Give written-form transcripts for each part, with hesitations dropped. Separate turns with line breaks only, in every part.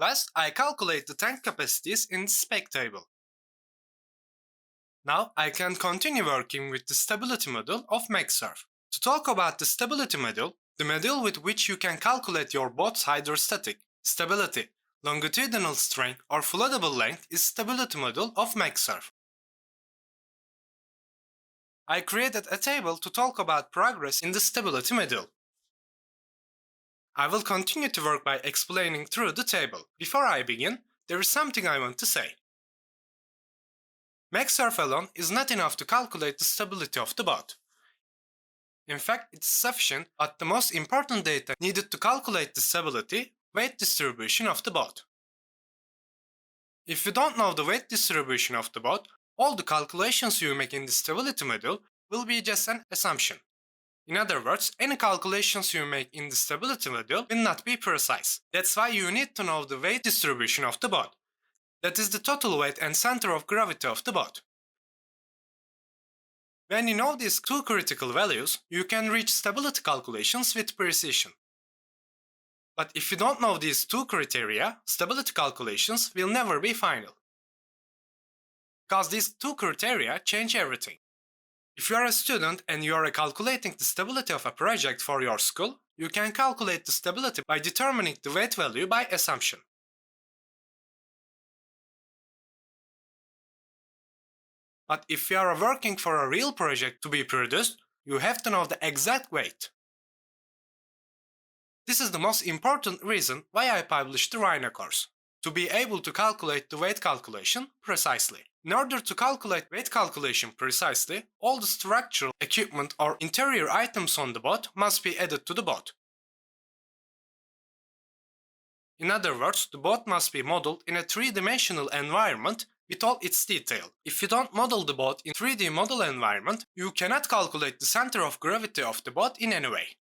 Last, I calculate the tank capacities in the spec table. Now I can continue working with the stability module of MaxSurf. To talk about the stability module, the module with which you can calculate your boat's hydrostatic, stability, longitudinal strength or floatable length is stability module of MaxSurf. I created a table to talk about progress in the stability module. I will continue to work by explaining through the table. Before I begin, there is something I want to say. MaxSurf alone is not enough to calculate the stability of the boat. In fact, it's sufficient, but the most important data needed to calculate the stability, weight distribution of the boat. If you don't know the weight distribution of the boat, all the calculations you make in the stability module will be just an assumption. In other words, any calculations you make in the stability module will not be precise. That's why you need to know the weight distribution of the boat. That is the total weight and center of gravity of the boat. When you know these two critical values, you can reach stability calculations with precision. But if you don't know these two criteria, stability calculations will never be final. Because these two criteria change everything. If you are a student and you are calculating the stability of a project for your school, you can calculate the stability by determining the weight value by assumption. But if you are working for a real project to be produced, you have to know the exact weight. This is the most important reason why I published the Rhino course, to be able to calculate the weight calculation precisely. In order to calculate weight calculation precisely, all the structural equipment or interior items on the boat must be added to the boat. In other words, the boat must be modeled in a three-dimensional environment with all its detail. If you don't model the boat in 3D model environment, you cannot calculate the center of gravity of the boat in any way.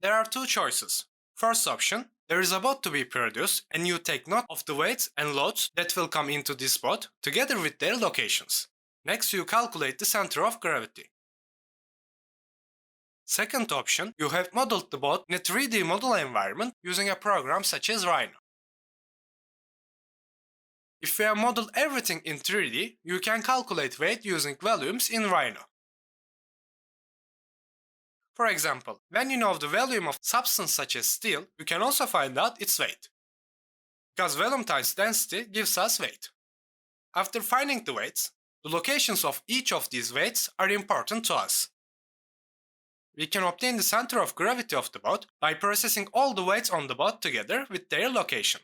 There are two choices. First option, there is a boat to be produced and you take note of the weights and loads that will come into this boat together with their locations. Next, you calculate the center of gravity. Second option, you have modeled the boat in a 3D model environment using a program such as Rhino. If you have modeled everything in 3D, you can calculate weight using volumes in Rhino. For example, when you know the volume of substance such as steel, you can also find out its weight. Because volume times density gives us weight. After finding the weights, the locations of each of these weights are important to us. We can obtain the center of gravity of the boat by processing all the weights on the boat together with their location.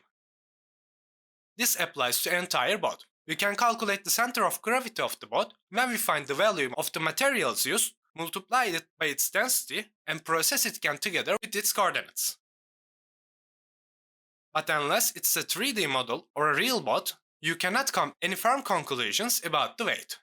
This applies to the entire boat. We can calculate the center of gravity of the boat when we find the volume of the materials used, multiply it by its density, and process it again together with its coordinates. But unless it's a 3D model or a real boat, you cannot come any firm conclusions about the weight.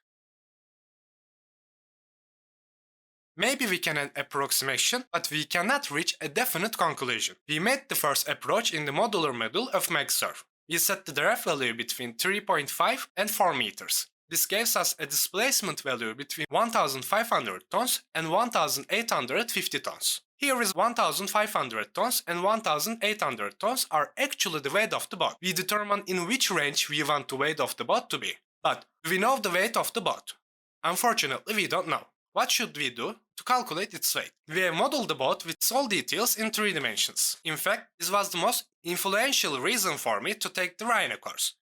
Maybe we can an approximation, but we cannot reach a definite conclusion. We made the first approach in the modular module of MaxSurf. We set the draft value between 3.5 and 4 meters. This gives us a displacement value between 1,500 tons and 1,850 tons. Here is 1,500 tons and 1,800 tons are actually the weight of the boat. We determine in which range we want the weight of the boat to be. But we know the weight of the boat. Unfortunately, we don't know. What should we do to calculate its weight? We have modeled the boat with all details in 3 dimensions. In fact, this was the most influential reason for me to take the Rhino course.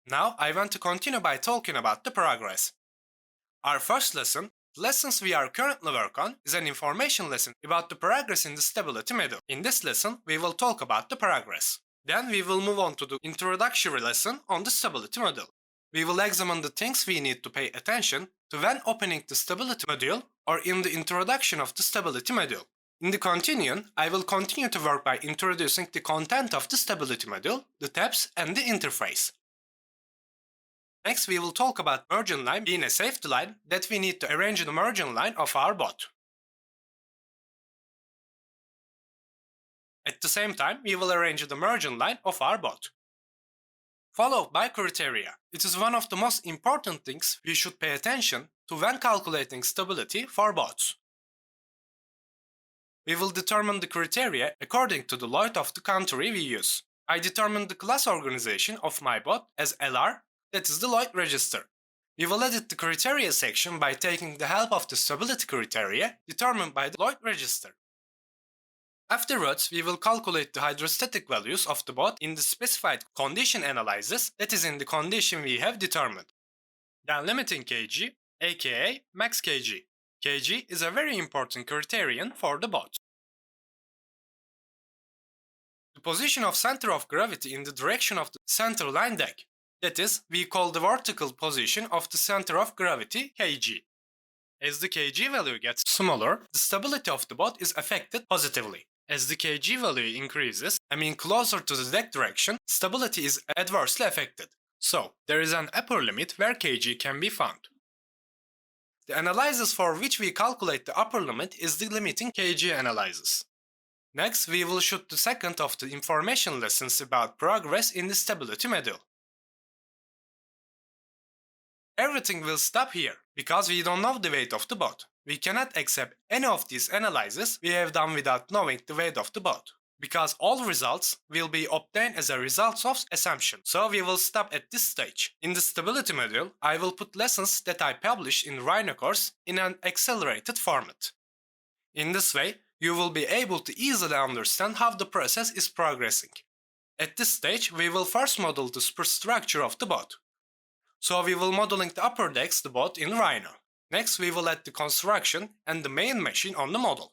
Now I want to continue by talking about the progress. Our first lesson, the lessons we are currently working on, is an information lesson about the progress in the stability module. In this lesson, we will talk about the progress. Then we will move on to the introductory lesson on the stability module. We will examine the things we need to pay attention to when opening the stability module or in the introduction of the stability module. In the continuum, I will continue to work by introducing the content of the stability module, the tabs and the interface. Next, we will talk about margin line being a safety line that we need to arrange the margin line of our boat. At the same time, we will arrange the margin line of our boat. Followed by criteria. It is one of the most important things we should pay attention to when calculating stability for boats. we will determine the criteria according to the load of the country we use. I determined the class organization of my bot as LR, that is the load register. We will edit the criteria section by taking the help of the stability criteria determined by the load register. Afterwards, we will calculate the hydrostatic values of the bot in the specified condition analysis, that is in the condition we have determined. Then limiting kg, aka max kg. Kg is a very important criterion for the bot. The position of center of gravity in the direction of the center line deck. That is, we call the vertical position of the center of gravity kg. As the kg value gets smaller, the stability of the bot is affected positively. As the kg value increases, closer to the deck direction, stability is adversely affected. So, there is an upper limit where kg can be found. The analysis for which we calculate the upper limit is the limiting kg analysis. Next, we will shoot the second of the information lessons about progress in the stability module. Everything will stop here, because we don't know the weight of the bot. We cannot accept any of these analyses we have done without knowing the weight of the bot, because all results will be obtained as a result of assumption. So we will stop at this stage. In the stability module, I will put lessons that I published in Rhino course in an accelerated format. In this way, you will be able to easily understand how the process is progressing. At this stage, we will first model the superstructure of the bot. So we will modeling the upper decks the bot in Rhino. Next, we will add the construction and the main machine on the model.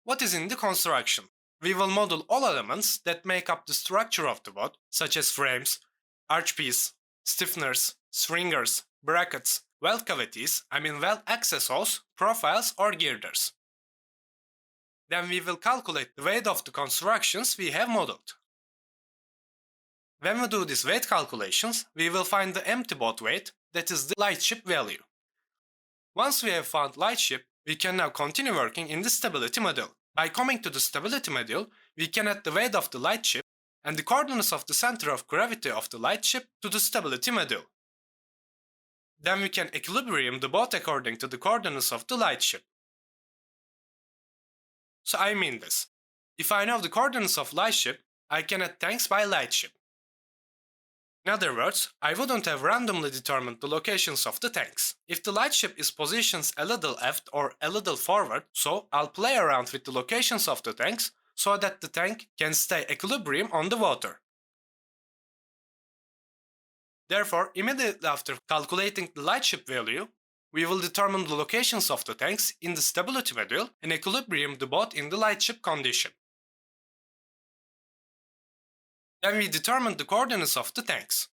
What is in the construction? We will model all elements that make up the structure of the bot, such as frames, archpiece, stiffeners, stringers, brackets, weld cavities, weld access holes, profiles or girders. Then we will calculate the weight of the constructions we have modeled. When we do these weight calculations, we will find the empty bot weight, that is the light ship value. Once we have found light ship, we can now continue working in the stability module. By coming to the stability module, we can add the weight of the light ship and the coordinates of the center of gravity of the light ship to the stability module. Then we can equilibrium the bot according to the coordinates of the light ship. So I mean this. If I know the coordinates of light ship, I can add tanks by light ship. In other words, I wouldn't have randomly determined the locations of the tanks. If the light ship is positioned a little left or a little forward, so I'll play around with the locations of the tanks so that the tank can stay equilibrium on the water. Therefore, immediately after calculating the light ship value, we will determine the locations of the tanks in the stability module and equilibrium the bot in the light ship condition. Then we determine the coordinates of the tanks.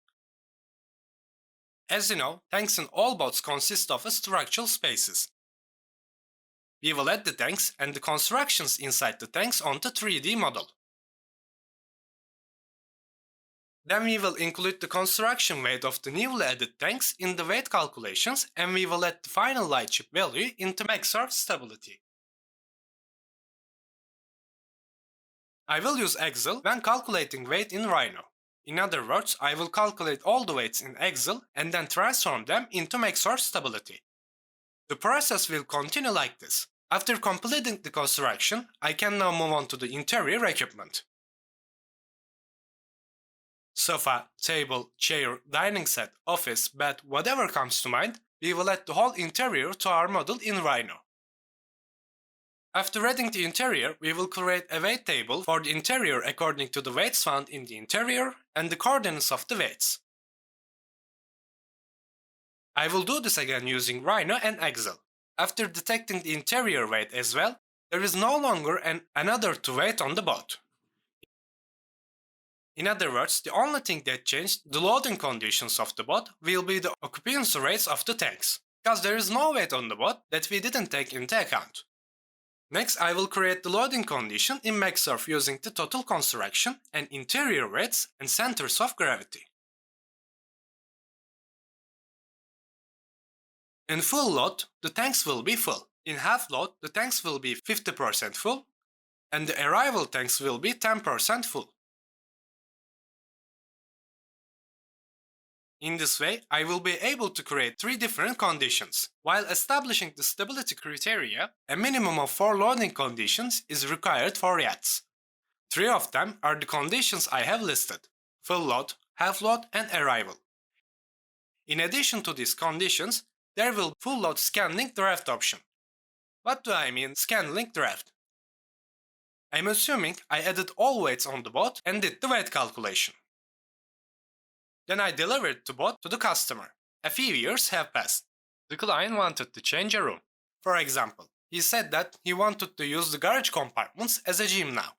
As you know, tanks in all bots consist of structural spaces. We will add the tanks and the constructions inside the tanks onto 3D model. Then we will include the construction weight of the newly added tanks in the weight calculations and we will add the final light ship value into MaxSurf stability. I will use Excel when calculating weight in Rhino. In other words, I will calculate all the weights in Excel and then transform them into MaxSurf stability. The process will continue like this. After completing the construction, I can now move on to the interior equipment. Sofa, table, chair, dining set, office, bed, whatever comes to mind, we will add the whole interior to our model in Rhino. After adding the interior, we will create a weight table for the interior according to the weights found in the interior and the coordinates of the weights. I will do this again using Rhino and Excel. After detecting the interior weight as well, there is no longer another to weight on the bot. In other words, the only thing that changed the loading conditions of the bot will be the occupancy rates of the tanks, because there is no weight on the bot that we didn't take into account. Next, I will create the loading condition in MaxSurf using the total construction and interior weights and centers of gravity. In full load, the tanks will be full. In half load, the tanks will be 50% full and the arrival tanks will be 10% full. In this way, I will be able to create 3 different conditions. While establishing the stability criteria, a minimum of 4 loading conditions is required for yachts. 3 of them are the conditions I have listed: full load, half load, and arrival. In addition to these conditions, there will be full load scan-link draft option. What do I mean scan-link draft? I'm assuming I added all weights on the boat and did the weight calculation. Then I delivered the boat to the customer. A few years have passed. The client wanted to change a room. For example, he said that he wanted to use the garage compartments as a gym now.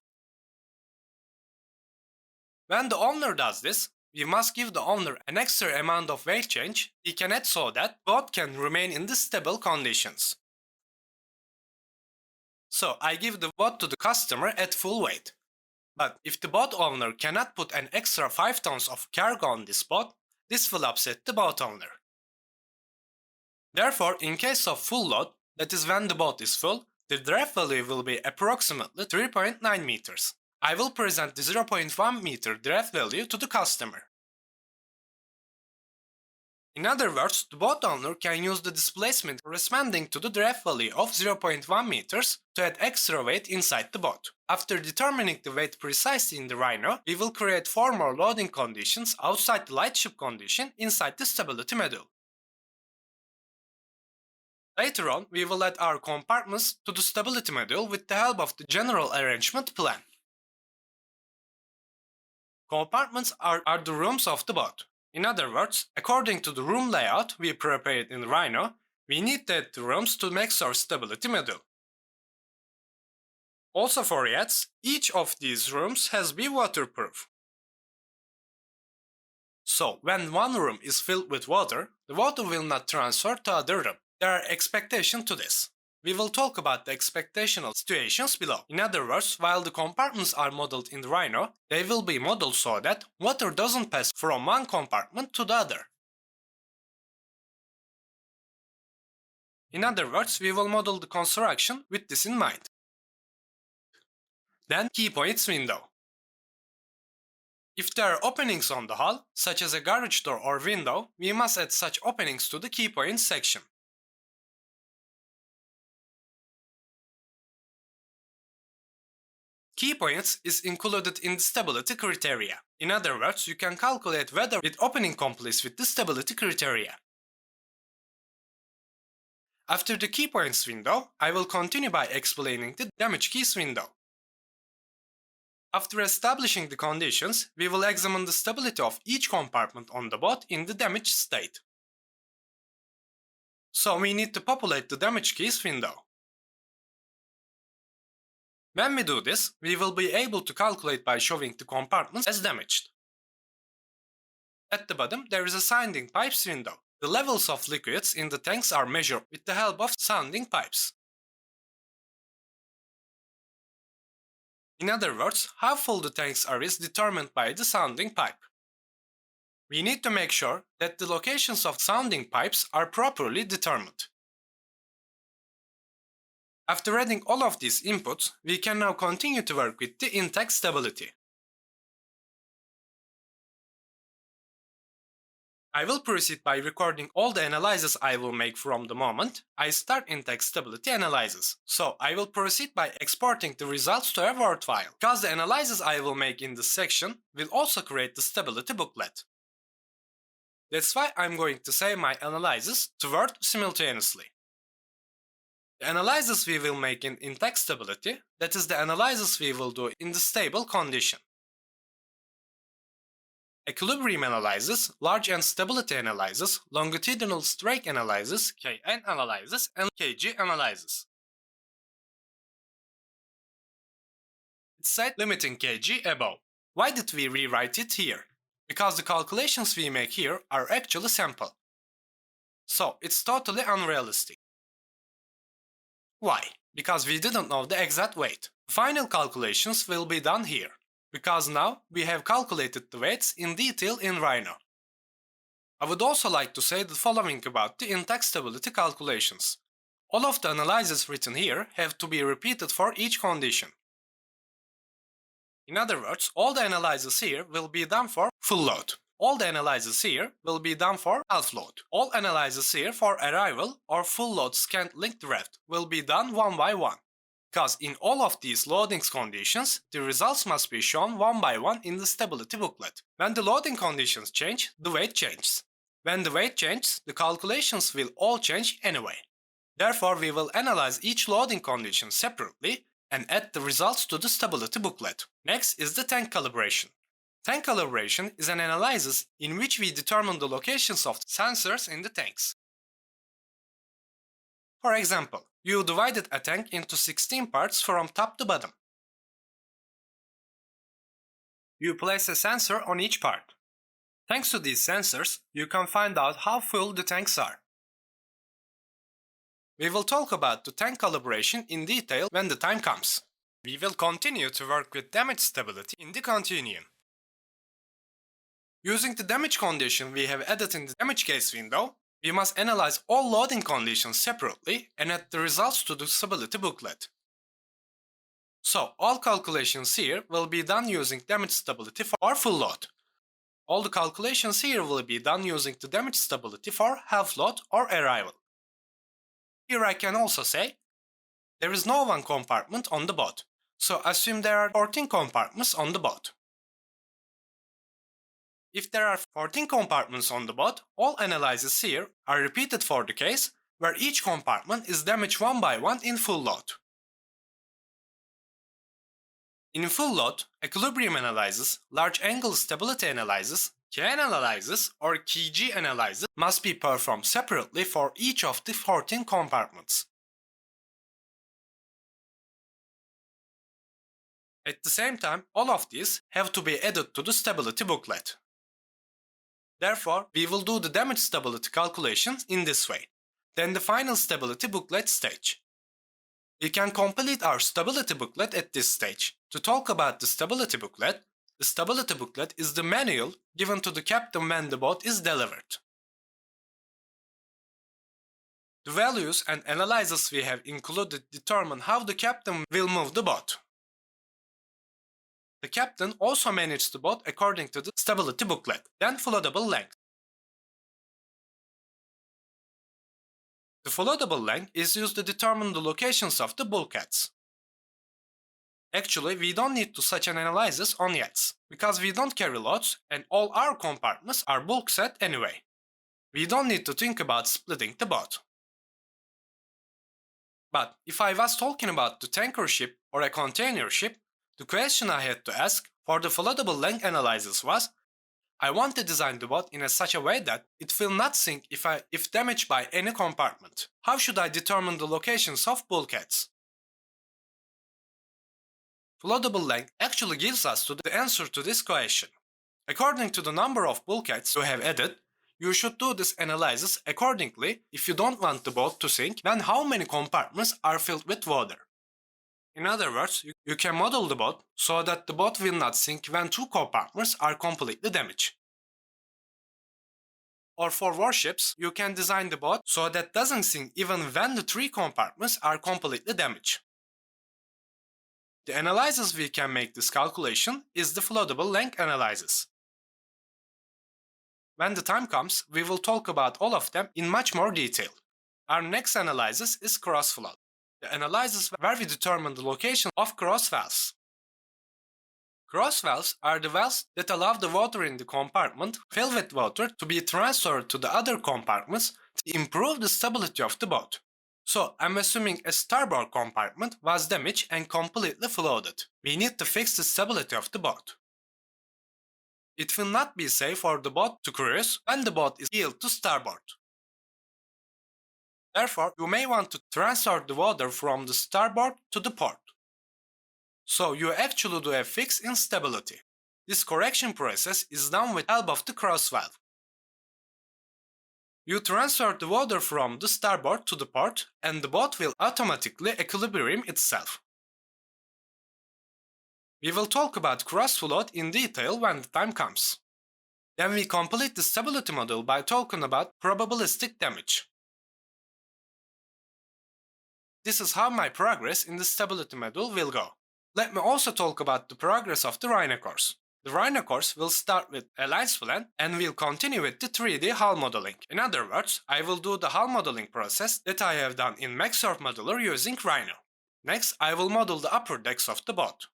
When the owner does this, we must give the owner an extra amount of weight change he can add so that boat can remain in the stable conditions. So I give the boat to the customer at full weight. But if the boat owner cannot put an extra 5 tons of cargo on this boat, this will upset the boat owner. Therefore, in case of full load, that is when the boat is full, the draft value will be approximately 3.9 meters. I will present the 0.1 meter draft value to the customer. In other words, the boat owner can use the displacement corresponding to the draft value of 0.1 meters to add extra weight inside the boat. After determining the weight precisely in the Rhino, we will create 4 more loading conditions outside the lightship condition inside the stability module. Later on, we will add our compartments to the stability module with the help of the general arrangement plan. Compartments are the rooms of the boat. In other words, according to the room layout we prepared in Rhino, we need to add the rooms to max our stability module. Also for yachts, each of these rooms has to be waterproof. So when one room is filled with water, the water will not transfer to other room. There are expectations to this. We will talk about the expectational situations below. In other words, while the compartments are modeled in the Rhino, they will be modeled so that water doesn't pass from one compartment to the other. In other words, we will model the construction with this in mind. Then, key points window. If there are openings on the hull, such as a garage door or window, we must add such openings to the key points section. Key points is included in the stability criteria. In other words, you can calculate whether the opening complies with the stability criteria. After the key points window, I will continue by explaining the damage keys window. After establishing the conditions, we will examine the stability of each compartment on the boat in the damaged state. So we need to populate the damage keys window. When we do this, we will be able to calculate by showing the compartments as damaged. At the bottom, there is a sounding pipes window. The levels of liquids in the tanks are measured with the help of sounding pipes. In other words, how full the tanks are is determined by the sounding pipe. We need to make sure that the locations of sounding pipes are properly determined. After adding all of these inputs, we can now continue to work with the in-tank stability. I will proceed by recording all the analyses I will make from the moment I start in-tank stability analysis. So I will proceed by exporting the results to a Word file, because the analyses I will make in this section will also create the stability booklet. That's why I'm going to save my analyses to Word simultaneously. The analysis we will make in in-tank stability, that is the analysis we will do in the stable condition. Equilibrium analysis, large end stability analysis, longitudinal strake analysis, KN analysis, and KG analysis. It said limiting KG above. Why did we rewrite it here? Because the calculations we make here are actually simple. So it's totally unrealistic. Why? Because we didn't know the exact weight. Final calculations will be done here, because now we have calculated the weights in detail in Rhino. I would also like to say the following about the in-tank stability calculations. All of the analyses written here have to be repeated for each condition. In other words, all the analyses here will be done for full load. all the analysis here will be done for half load. All analysis here for arrival or full load scant linked draft will be done one by one. Because in all of these loading conditions, the results must be shown one by one in the stability booklet. When the loading conditions change, the weight changes. When the weight changes, the calculations will all change anyway. Therefore, we will analyze each loading condition separately and add the results to the stability booklet. Next is the tank calibration. Tank calibration is an analysis in which we determine the locations of sensors in the tanks. For example, you divided a tank into 16 parts from top to bottom. You place a sensor on each part. Thanks to these sensors, you can find out how full the tanks are. We will talk about the tank calibration in detail when the time comes. We will continue to work with damage stability in the continuum. Using the damage condition we have added in the damage case window, we must analyze all loading conditions separately and add the results to the stability booklet. So, all calculations here will be done using damage stability for full load. All the calculations here will be done using the damage stability for half load or arrival. Here I can also say, there is no one compartment on the boat, so assume there are 14 compartments on the boat. If there are 14 compartments on the boat, all analyses here are repeated for the case where each compartment is damaged one by one in full load. In full load, equilibrium analysis, large angle stability analysis, KN analysis or KG analysis must be performed separately for each of the 14 compartments. At the same time, all of these have to be added to the stability booklet. Therefore, we will do the damage stability calculations in this way, then the final stability booklet stage. We can complete our stability booklet at this stage. To talk about the stability booklet is the manual given to the captain when the boat is delivered. The values and analyses we have included determine how the captain will move the boat. The captain also manages the boat according to the stability booklet, then floatable length. The floatable length is used to determine the locations of the bulkheads. Actually, we don't need to such an analysis on yachts, because we don't carry loads and all our compartments are bulk set anyway. We don't need to think about splitting the boat. But if I was talking about the tanker ship or a container ship, the question I had to ask for the floatable length analysis was, I want to design the boat in such a way that it will not sink if damaged by any compartment. How should I determine the locations of bulkheads? Floatable length actually gives us the answer to this question. According to the number of bulkheads you have added, you should do this analysis accordingly if you don't want the boat to sink when how many compartments are filled with water. In other words, you can model the boat so that the boat will not sink when two compartments are completely damaged. Or for warships, you can design the boat so that it doesn't sink even when the three compartments are completely damaged. The analysis we can make this calculation is the floatable length analysis. When the time comes, we will talk about all of them in much more detail. Our next analysis is cross flow. The analysis where we determine the location of cross valves. Cross valves are the valves that allow the water in the compartment filled with water to be transferred to the other compartments to improve the stability of the boat. So, I'm assuming a starboard compartment was damaged and completely flooded. We need to fix the stability of the boat. It will not be safe for the boat to cruise when the boat is heeled to starboard. Therefore, you may want to transfer the water from the starboard to the port. So you actually do a fix in stability. This correction process is done with help of the cross valve. You transfer the water from the starboard to the port and the boat will automatically equilibrium itself. We will talk about cross float in detail when the time comes. Then we complete the stability model by talking about probabilistic damage. This is how my progress in the stability model will go. Let me also talk about the progress of the Rhino course. The Rhino course will start with a lines plan and will continue with the 3D hull modeling. In other words, I will do the hull modeling process that I have done in MaxSurf Modeler using Rhino. Next, I will model the upper decks of the boat.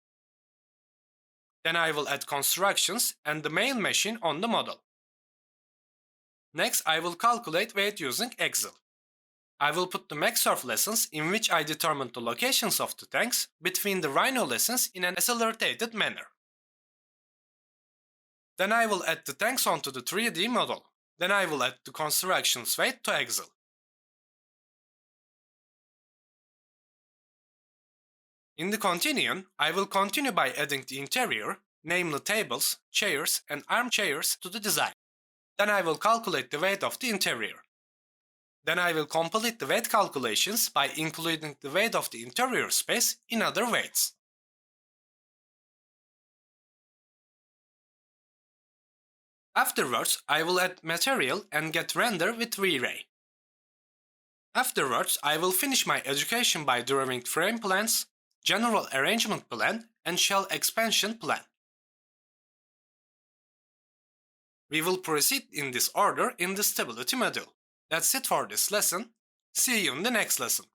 Then I will add constructions and the main machine on the model. Next, I will calculate weight using Excel. I will put the MaxSurf lessons in which I determined the locations of the tanks between the Rhino lessons in an accelerated manner. Then I will add the tanks onto the 3D model. Then I will add the constructions weight to Excel. In the continuum, I will continue by adding the interior, namely tables, chairs and armchairs to the design. Then I will calculate the weight of the interior. Then I will complete the weight calculations by including the weight of the interior space in other weights. Afterwards, I will add material and get render with V-Ray. Afterwards, I will finish my education by drawing frame plans, general arrangement plan, and shell expansion plan. We will proceed in this order in the stability module. That's it for this lesson. See you in the next lesson.